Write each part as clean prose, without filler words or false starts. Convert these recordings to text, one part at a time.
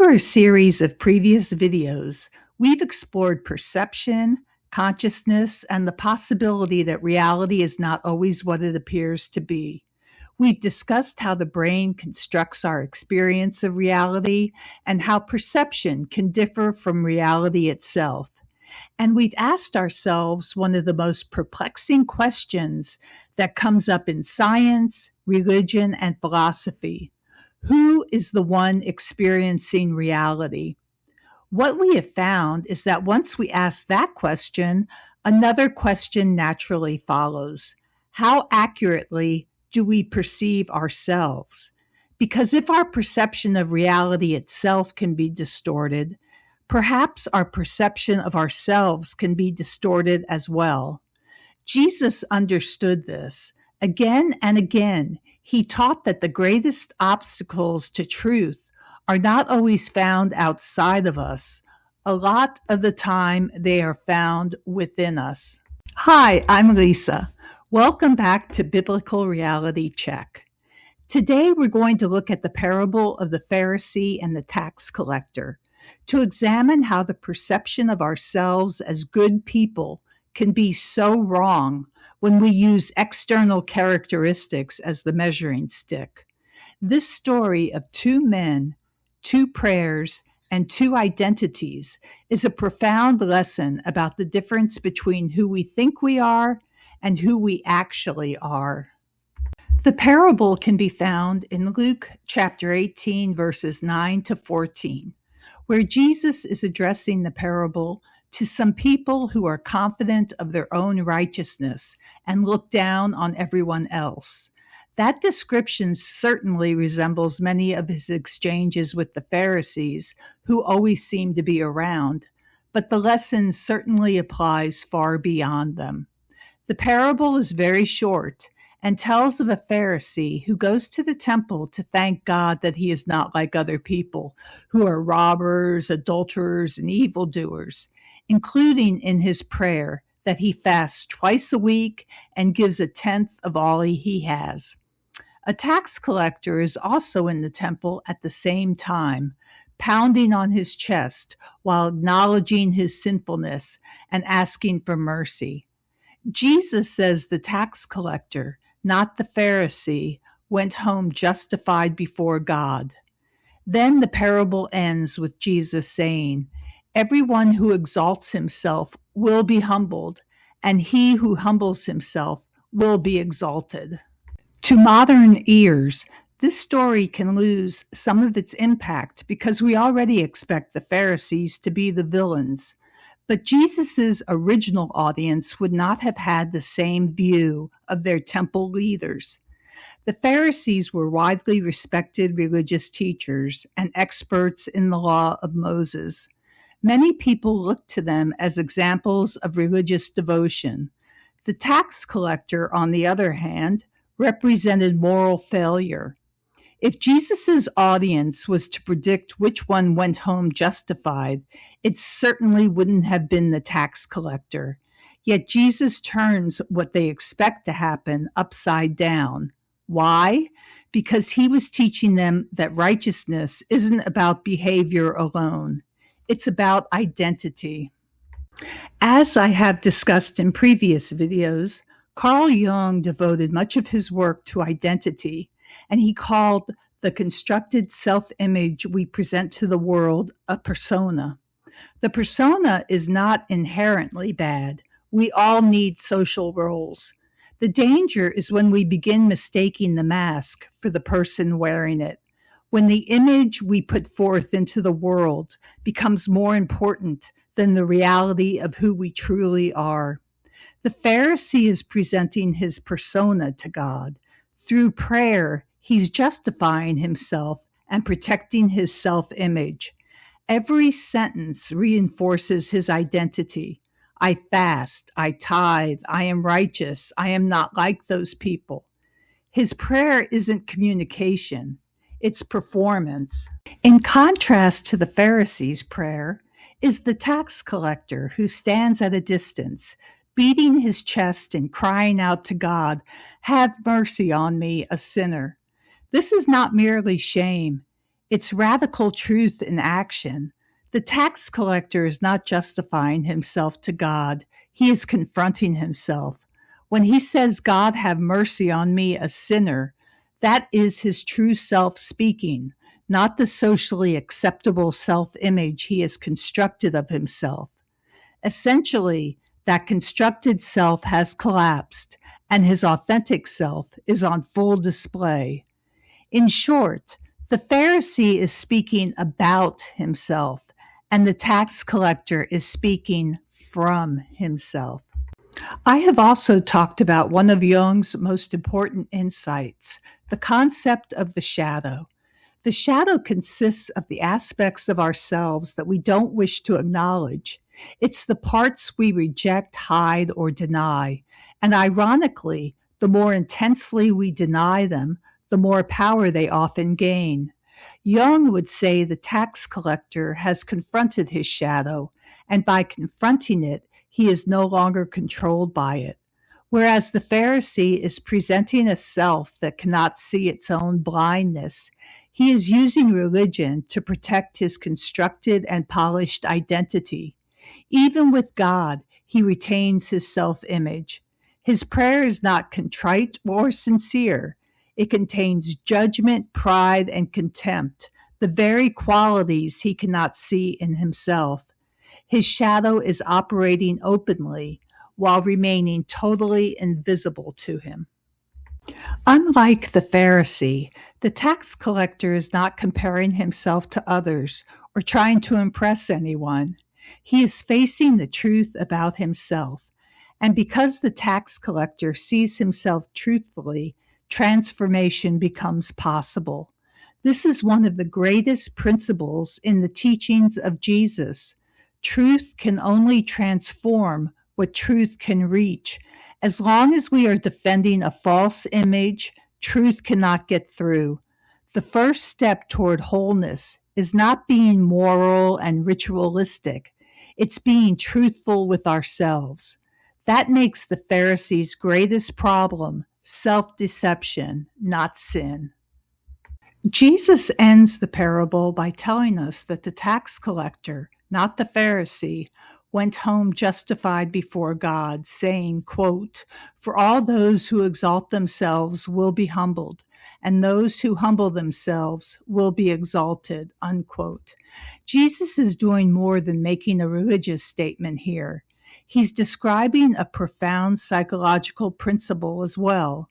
Over a series of previous videos, we've explored perception, consciousness, and the possibility that reality is not always what it appears to be. We've discussed how the brain constructs our experience of reality and how perception can differ from reality itself. And we've asked ourselves one of the most perplexing questions that comes up in science, religion, and philosophy. Who is the one experiencing reality? What we have found is that once we ask that question, another question naturally follows. How accurately do we perceive ourselves? Because if our perception of reality itself can be distorted, perhaps our perception of ourselves can be distorted as well. Jesus understood this. Again and again, he taught that the greatest obstacles to truth are not always found outside of us. A lot of the time, they are found within us. Hi, I'm Lisa. Welcome back to Biblical Reality Check. Today, we're going to look at the parable of the Pharisee and the tax collector to examine how the perception of ourselves as good people can be so wrong when we use external characteristics as the measuring stick. This story of two men, two prayers, and two identities is a profound lesson about the difference between who we think we are and who we actually are. The parable can be found in Luke chapter 18, verses 9 to 14, where Jesus is addressing the parable to some people who are confident of their own righteousness and look down on everyone else. That description certainly resembles many of his exchanges with the Pharisees, who always seem to be around, but the lesson certainly applies far beyond them. The parable is very short and tells of a Pharisee who goes to the temple to thank God that he is not like other people who are robbers, adulterers, and evildoers, including in his prayer that he fasts twice a week and gives a tenth of all he has. A tax collector is also in the temple at the same time, pounding on his chest while acknowledging his sinfulness and asking for mercy. Jesus says the tax collector, not the Pharisee, went home justified before God. Then the parable ends with Jesus saying, "Everyone who exalts himself will be humbled, and he who humbles himself will be exalted." To modern ears, this story can lose some of its impact because we already expect the Pharisees to be the villains. But Jesus' original audience would not have had the same view of their temple leaders. The Pharisees were widely respected religious teachers and experts in the law of Moses. Many people looked to them as examples of religious devotion. The tax collector, on the other hand, represented moral failure. If Jesus' audience was to predict which one went home justified, it certainly wouldn't have been the tax collector. Yet Jesus turns what they expect to happen upside down. Why? Because he was teaching them that righteousness isn't about behavior alone. It's about identity. As I have discussed in previous videos, Carl Jung devoted much of his work to identity, and he called the constructed self-image we present to the world a persona. The persona is not inherently bad. We all need social roles. The danger is when we begin mistaking the mask for the person wearing it, when the image we put forth into the world becomes more important than the reality of who we truly are. The Pharisee is presenting his persona to God. Through prayer, he's justifying himself and protecting his self-image. Every sentence reinforces his identity. I fast, I tithe, I am righteous, I am not like those people. His prayer isn't communication, it's performance. In contrast to the Pharisee's prayer is the tax collector who stands at a distance, beating his chest and crying out to God, "Have mercy on me, a sinner." This is not merely shame. It's radical truth in action. The tax collector is not justifying himself to God. He is confronting himself. When he says, "God, have mercy on me, a sinner," that is his true self speaking, not the socially acceptable self-image he has constructed of himself. Essentially, that constructed self has collapsed, and his authentic self is on full display. In short, the Pharisee is speaking about himself, and the tax collector is speaking from himself. I have also talked about one of Jung's most important insights, the concept of the shadow. The shadow consists of the aspects of ourselves that we don't wish to acknowledge. It's the parts we reject, hide, or deny. And ironically, the more intensely we deny them, the more power they often gain. Jung would say the tax collector has confronted his shadow, and by confronting it, he is no longer controlled by it. Whereas the Pharisee is presenting a self that cannot see its own blindness, he is using religion to protect his constructed and polished identity. Even with God, he retains his self-image. His prayer is not contrite or sincere. It contains judgment, pride, and contempt, the very qualities he cannot see in himself. His shadow is operating openly while remaining totally invisible to him. Unlike the Pharisee, the tax collector is not comparing himself to others or trying to impress anyone. He is facing the truth about himself. And because the tax collector sees himself truthfully, transformation becomes possible. This is one of the greatest principles in the teachings of Jesus. Truth can only transform what truth can reach. As long as we are defending a false image, truth cannot get through. The first step toward wholeness is not being moral and ritualistic. It's being truthful with ourselves. That makes the Pharisee's greatest problem self-deception, not sin. Jesus ends the parable by telling us that the tax collector, not the Pharisee, went home justified before God, saying, quote, "For all those who exalt themselves will be humbled, and those who humble themselves will be exalted," unquote. Jesus is doing more than making a religious statement here. He's describing a profound psychological principle as well.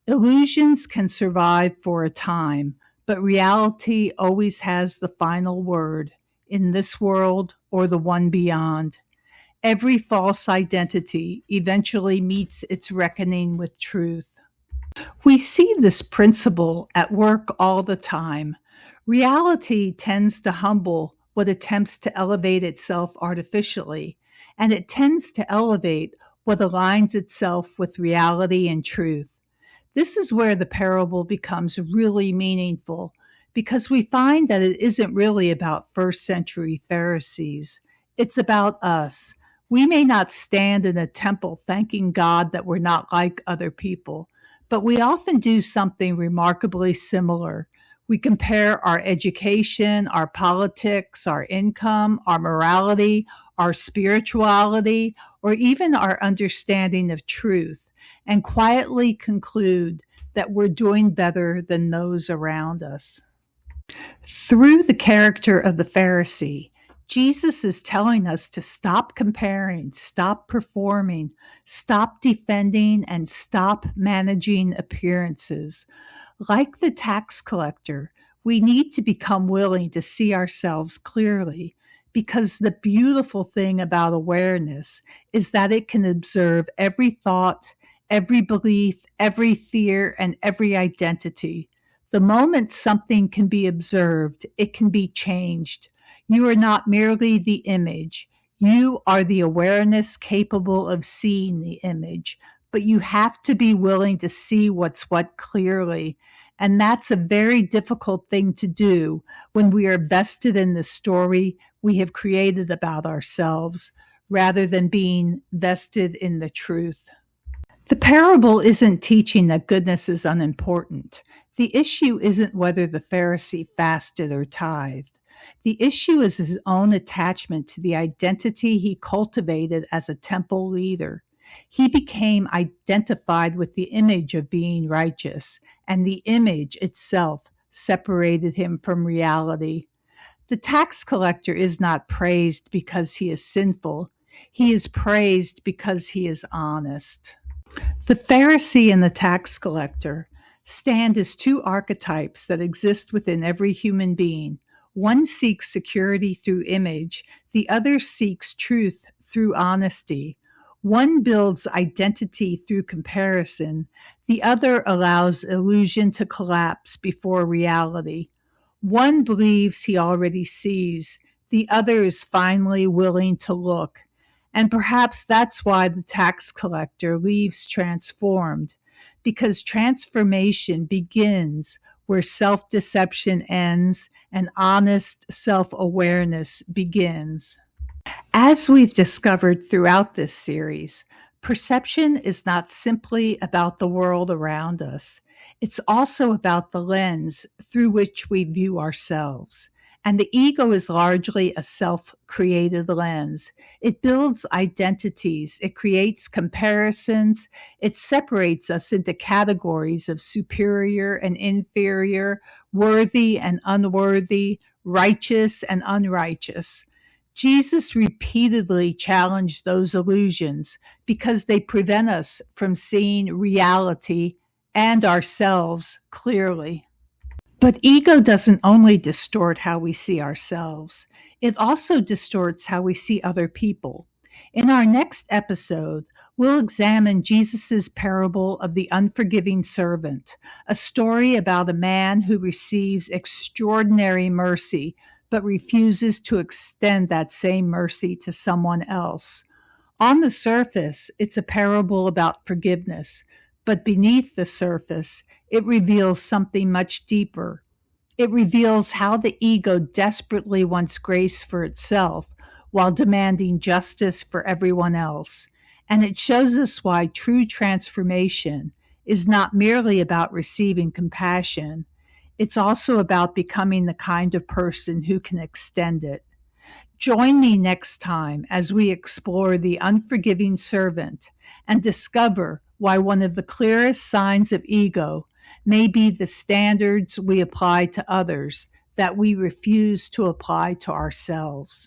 Illusions can survive for a time, but reality always has the final word, in this world or the one beyond. Every false identity eventually meets its reckoning with truth. We see this principle at work all the time. Reality tends to humble what attempts to elevate itself artificially, and it tends to elevate what aligns itself with reality and truth. This is where the parable becomes really meaningful, because we find that it isn't really about first century Pharisees. It's about us. We may not stand in a temple thanking God that we're not like other people, but we often do something remarkably similar. We compare our education, our politics, our income, our morality, our spirituality, or even our understanding of truth, and quietly conclude that we're doing better than those around us. Through the character of the Pharisee, Jesus is telling us to stop comparing, stop performing, stop defending, and stop managing appearances. Like the tax collector, we need to become willing to see ourselves clearly, because the beautiful thing about awareness is that it can observe every thought, every belief, every fear, and every identity. The moment something can be observed, it can be changed. You are not merely the image. You are the awareness capable of seeing the image, but you have to be willing to see what's what clearly. And that's a very difficult thing to do when we are vested in the story we have created about ourselves, rather than being vested in the truth. The parable isn't teaching that goodness is unimportant. The issue isn't whether the Pharisee fasted or tithed. The issue is his own attachment to the identity he cultivated as a temple leader. He became identified with the image of being righteous, and the image itself separated him from reality. The tax collector is not praised because he is sinful. He is praised because he is honest. The Pharisee and the tax collector stand as two archetypes that exist within every human being. One seeks security through image, the other seeks truth through honesty. One builds identity through comparison, the other allows illusion to collapse before reality. One believes he already sees, the other is finally willing to look. And perhaps that's why the tax collector leaves transformed, because transformation begins where self-deception ends and honest self-awareness begins. As we've discovered throughout this series, perception is not simply about the world around us. It's also about the lens through which we view ourselves. And the ego is largely a self-created lens. It builds identities, it creates comparisons, it separates us into categories of superior and inferior, worthy and unworthy, righteous and unrighteous. Jesus repeatedly challenged those illusions because they prevent us from seeing reality and ourselves clearly. But ego doesn't only distort how we see ourselves, it also distorts how we see other people. In our next episode, we'll examine Jesus' parable of the unforgiving servant, a story about a man who receives extraordinary mercy but refuses to extend that same mercy to someone else. On the surface, it's a parable about forgiveness, but beneath the surface, it reveals something much deeper. It reveals how the ego desperately wants grace for itself while demanding justice for everyone else. And it shows us why true transformation is not merely about receiving compassion. It's also about becoming the kind of person who can extend it. Join me next time as we explore the unforgiving servant and discover why one of the clearest signs of ego may be the standards we apply to others that we refuse to apply to ourselves.